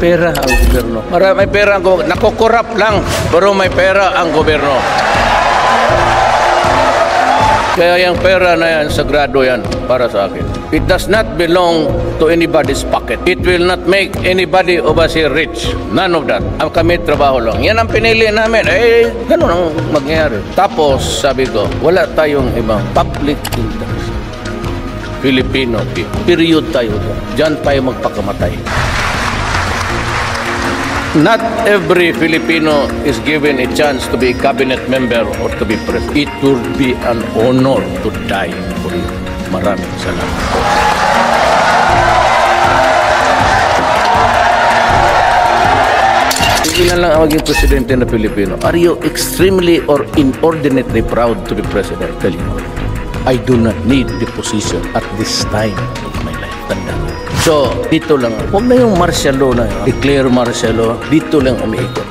pera ang gobyerno. May pera ang gobyerno. Nakukurap lang, pero may pera ang gobyerno. Kaya yung pera na yan, sagrado yan para sa akin. It does not belong to anybody's pocket. It will not make anybody of us here rich. None of that. Ang kami trabaho lang. Yan ang pinili namin. Ganun ang mangyayari. Tapos, sabi ko, wala tayong ibang public interest. Filipino people. Period tayo. Diyan tayo magpakamatay. Not every Filipino is given a chance to be a cabinet member or to be president. It would be an honor to die for you. Maraming salamat. Ilan lang ang maging presidente na Pilipino. Are you extremely or inordinately proud to be president? Tell you, I do not need the position at this time of my life. Tanda. So, dito lang. Huwag na yung martial law na yun. Declare martial law. Dito lang umiikot.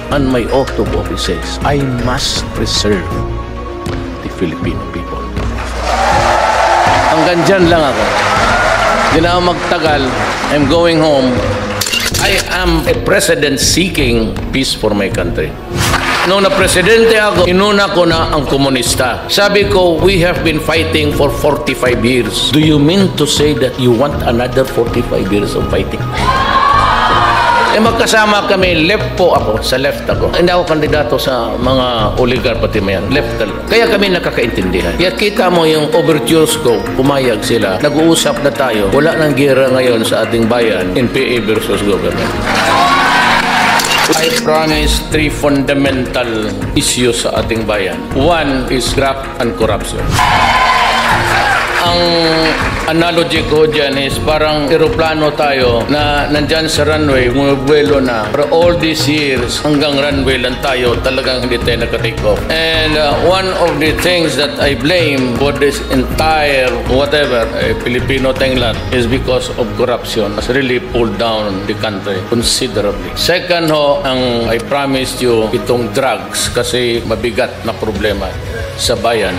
And my oath of office says, I must preserve the Filipino people. Hanggang dyan lang ako. Di na ako magtagal. I'm going home. I am a president seeking peace for my country. Nung na-presidente ako, inuna ko na ang komunista. Sabi ko, we have been fighting for 45 years. Do you mean to say that you want another 45 years of fighting? Magkasama kami, left po ako, sa left ako. Hindi ako kandidato sa mga oligarch pati mayan, left talaga. Kaya kami nakakaintindihan. Kaya kita mo yung overtures ko, pumayag sila. Nag-uusap na tayo. Wala nang gera ngayon sa ating bayan, NPA versus government. I promise 3 fundamental issues sa ating bayan. One is graft and corruption. Ang analogy ko dyan is parang aeroplano tayo na nandyan sa runway, bumubuelo na. For all these years, hanggang runway lang tayo, talagang hindi tayo naka-take off. And one of the things that I blame for this entire whatever, Filipino tayong lahat, is because of corruption. Has really pulled down the country considerably. Second ho, ang I promised you, itong drugs, kasi mabigat na problema sa bayan.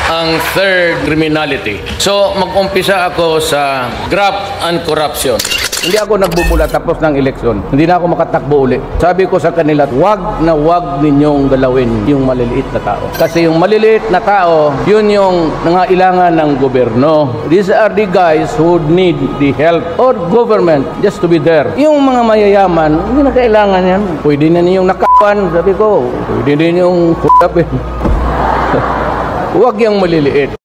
Ang third, criminality. So, mag-umpisa ako sa graft and corruption. Hindi ako nagbubula tapos ng eleksyon. Hindi na ako makatakbo uli. Sabi ko sa kanila, wag ninyong galawin yung maliliit na tao. Kasi yung maliliit na tao, yun yung nangailangan ng gobyerno. These are the guys who need the help or government just to be there. Yung mga mayayaman, hindi na kailangan yan. Pwede na ninyong nakawan, sabi ko. Pwede na ninyong kulapin. Huwag yung maliliit.